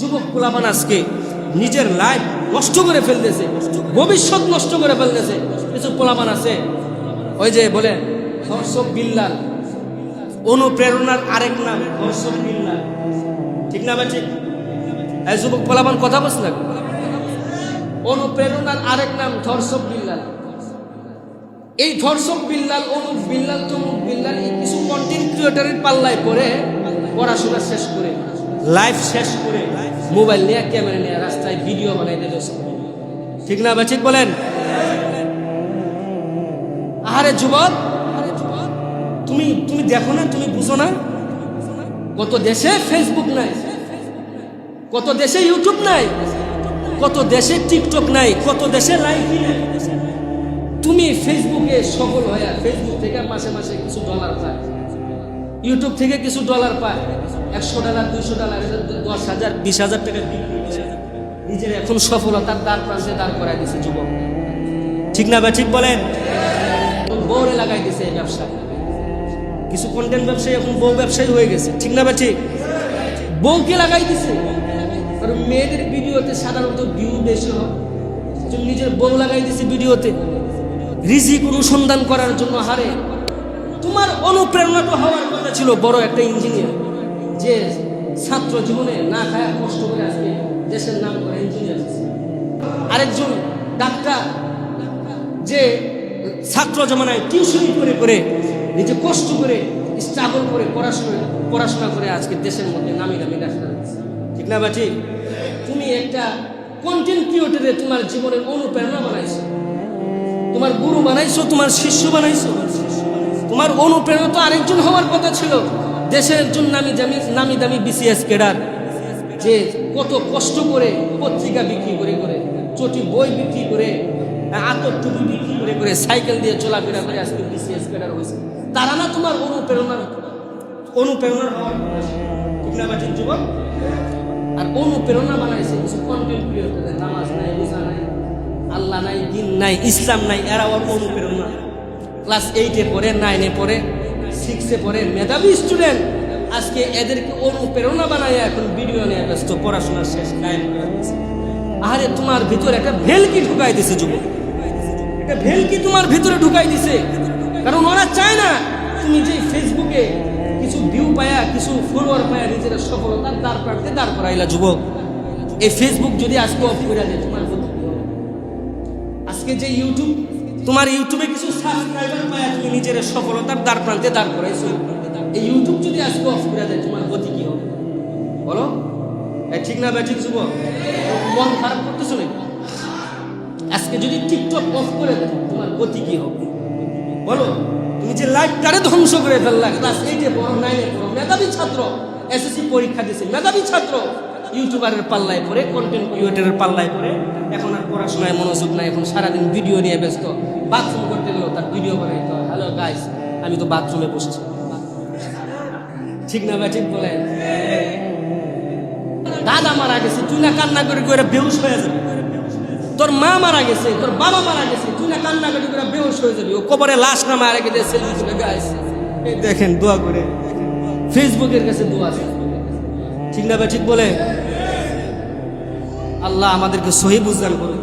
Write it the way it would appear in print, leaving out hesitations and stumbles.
যুবক পোলাপান আজকে নিজের লাইফ নষ্ট করে ফেলতেছে, ভবিষ্যৎ নষ্ট করে ফেলতেছে। কিছু পোলাপান আছে ওই যে বলে ধর্ষক বিল্লাল, অনুপ্রেরণার আরেক নাম ধর্ষক বিল্লাল, ঠিক না ভাই? ঠিক। এই যুবক পোলাপান কথা বলছ না, অনুপ্রেরণার আরেক নাম ধর্ষক বিল্লাল। এই ধর্ষক বিল্লাল, অনুপ বিল্লাল, তমুক বিল্লাল, এই কিছু কন্টেন্ট ক্রিয়েটরের পাল্লায় পড়ে পড়াশোনা শেষ করে, লাইফ শেষ করে, মোবাইল নিয়ে ক্যামেরা নিয়ে রাস্তায় ভিডিও বানাই দেবে, ঠিক না ভাই? ঠিক বলেন। আরে যুবক, তুমি তুমি দেখো না, তুমি বুঝো না, কত দেশে ফেসবুক নাই, কত দেশে ইউটিউব নাই, কত দেশে টিকটক নাই, কত দেশে লাইভ নাই। তুমি ফেসবুকে সফল হয়ে ফেসবুক থেকে মাসে মাসে কিছু ডলার পায়, ইউটিউব থেকে কিছু ডলার পায়, $100, $200, 10,000, 20,000 টাকা নিজের এখন সফলতার দ্বার প্রান্তে দাঁড় করাই দিছে যুবক, ঠিক না ভাই? ঠিক বলেন। বউরে লাগাই দিছে এই ব্যবসা, কিছু কন্টেন্ট ব্যবসায়ী এখন বউ ব্যবসায়ী হয়ে গেছে, ঠিক না ভাই? ঠিক। বউকে লাগাই দিছে, কারণ মেয়েদের ভিডিওতে সাধারণত ভিউ বেশি হয়, নিজের বউ লাগাই দিছে ভিডিওতে রিজিক অনুসন্ধান করার জন্য। হারে তোমার অনুপ্রেরণা তো হওয়ার কথা ছিল বড় একটা ইঞ্জিনিয়ার, যে ছাত্র জীবনে না খায়া কষ্ট করে আজকে দেশের নাম করে ইঞ্জিনিয়ার। আরেকজন ডাক্তার, যে ছাত্র জমানায় টিউশনি করে করে নিজে কষ্ট করে স্ট্রাগল করে পড়াশোনা করে আজকে দেশের মধ্যে নামি দামি ডাক্তার, ঠিক না বাটি? তুমি একটা কন্টেন্ট ক্রিয়েটরে তোমার জীবনের অনুপ্রেরণা বানাইছো, তোমার গুরু বানাইছো, তোমার শিষ্য বানাইছো। তোমার অনুপ্রেরণা তো আরেকজন হওয়ার কথা ছিল, দেশের একজন নামি দামি বিসিএস ক্যাডার, যে কত কষ্ট করে পত্রিকা বিক্রি করে করে, চটি বই বিক্রি করে, আতর টুপি বিক্রি করে করে, সাইকেল দিয়ে চলাফেরা করে আজকে বিসিএস ক্যাডার হয়েছে। তারা না তোমার অনুপ্রেরণার হওয়ার কথা, ঠিক না বাটি যুবক? আর অনুপ্রেরণা বানাইছে কিছু কন্টেন্ট ক্রিয়েটর, নামাজ নাই, রোজা নাই, আল্লাহ নাই, দিন নাই, ইসলাম নাই, এরা ওর অনুপ্রেরণা। ক্লাস 8-এ পড়ে, 9-এ পড়ে, 6-এ পড়ে, মেধাবী স্টুডেন্ট, আজকে এদেরকে অনুপ্রেরণা বানায় এখন ভিডিও নিয়ে ব্যস্ত, পড়াশোনার শেষ টাইম। আরে তোমার ভিতরে একটা ভেলকি ঢুকাই দিছে যুবক, একটা ভেলকি তোমার ভিতরে ঢুকাই দিছে, কারণ ওরা চায় না তুমি যে ফেসবুকে কিছু ভিউ পায়া, কিছু ফলোয়ার পায়া নিজের সফলতার দ্বার প্রান্তে দাঁড় করাইলা যুবক। এই ফেসবুক যদি আজকে অফ করে দেয় তোমার, আজকে যে ইউটিউব, তোমার ইউটিউবে কিছু সাবস্ক্রাইবার পায়, তুমি নিজের সফলতার দ্বার প্রান্তে দাঁড় করাইছো, এই ইউটিউব যদি আজকে অফ করে দেয় তোমার গতি কি হবে বলো? ঠিক না ব্যাঠিক যুবক? মন খারাপ করতেছো নাকি? আজকে যদি টিকটক অফ করে দেয় তোমার গতি কি হবে বলো? তুমি যে লাইফটারে ধ্বংস করে ফেললা। ক্লাস 8-এ পড়ো, 9-এ পড়ো, মেধাবী ছাত্র, এসএসসি পরীক্ষা দিয়েছে, মেধাবী ছাত্র, ইউটিউবারের পাল্লায় পড়ে, কন্টেন্ট ক্রিয়েটরের পাল্লায় পড়ে এখন আর পড়াশোনায় মনোযোগ নাই, এখন সারাদিন ভিডিও নিয়ে ব্যস্ত। বাথরুম করতে গেলেও তার ভিডিও বানাইতে হয়, হ্যালো গাইস আমি তো বাথরুমে বসছি, ঠিক না ভাই? ঠিক বলেন। দাদা মারা গেছে, তুই না কান্না করে করে বেহুশ হয়ে যাবি। তোর মা মারা গেছে, তোর বাবা মারা গেছে, তুই না কান্না করে করে বেহুশ হয়ে যাবি। ও কবরে লাশ না মারা গেছে, সেলফি তুলে গাইস দেখেন, দোয়া করে ফেসবুকের কাছে দোয়া আছে, ঠিক না ভাই? ঠিক বলে। আল্লাহ আমাদেরকে সহি বুঝদান করবে।